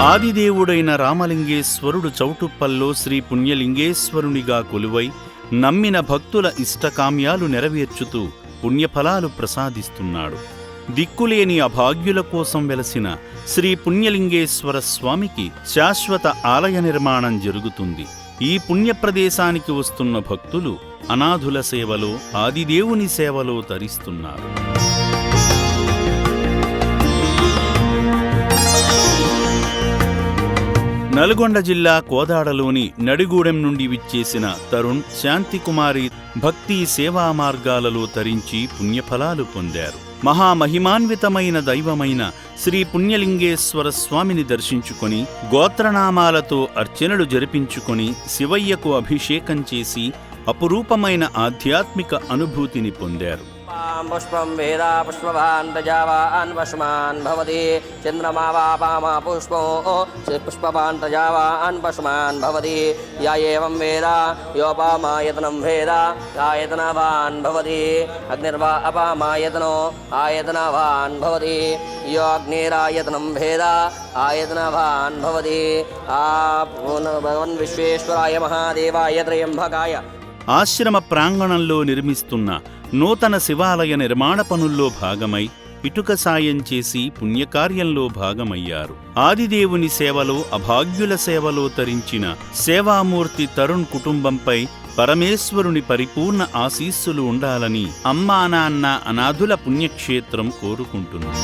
ఆదిదేవుడైన రామలింగేశ్వరుడు చౌటుప్పల్లో శ్రీ పుణ్యలింగేశ్వరునిగా కొలువై నమ్మిన భక్తుల ఇష్టకామ్యాలు నెరవేర్చుతూ పుణ్యఫలాలు ప్రసాదిస్తున్నాడు. దిక్కులేని అభాగ్యుల కోసం వెలసిన శ్రీ పుణ్యలింగేశ్వర స్వామికి శాశ్వత ఆలయ నిర్మాణం జరుగుతుంది. ఈ పుణ్యప్రదేశానికి వస్తున్న భక్తులు అనాథుల సేవలో, ఆదిదేవుని సేవలో తరిస్తున్నారు. నల్గొండ జిల్లా కోదాడలోని నడిగూడెం నుండి విచ్చేసిన తరుణ్, శాంతికుమారి భక్తి సేవా మార్గాలలో తరించి పుణ్యఫలాలు పొందారు. మహామహిమాన్వితమైన దైవమైన శ్రీ పుణ్యలింగేశ్వర స్వామిని దర్శించుకొని గోత్రనామాలతో అర్చనలు జరిపించుకొని శివయ్యకు అభిషేకం చేసి అపురూపమైన ఆధ్యాత్మిక అనుభూతిని పొందారు. పుష్పం వేద పుష్పవాన్ ప్రజావాన్ వశమాన్ భవతి చంద్రమా వాపామా పుష్పో పుష్పవాన్ ప్రజావాన్ వశమాన్ భవతి యా ఏవం వేద యోపామాయతనం వేద ఆయతనవాన్ భవతి అగ్నిర్వా అపామాయతనో ఆయతనవాన్ భవతి యో అగ్నిరాయతనం వేద ఆయతనవాన్ భవతి ఆ భగవన్ విశ్వేశ్వరాయ మహాదేవాయ త్రయంబకాయ. ఆశ్రమ ప్రాంగణంలో నిర్మిస్తున్న నూతన శివాలయ నిర్మాణ పనుల్లో భాగమై ఇటుక సాయం చేసి పుణ్యకార్యంలో భాగమయ్యారు. ఆదిదేవుని సేవలో, అభాగ్యుల సేవలో తరించిన సేవామూర్తి తరుణ్ కుటుంబంపై పరమేశ్వరుని పరిపూర్ణ ఆశీస్సులు ఉండాలని అమ్మా నాన్న అనాథుల పుణ్యక్షేత్రం కోరుకుంటుంది.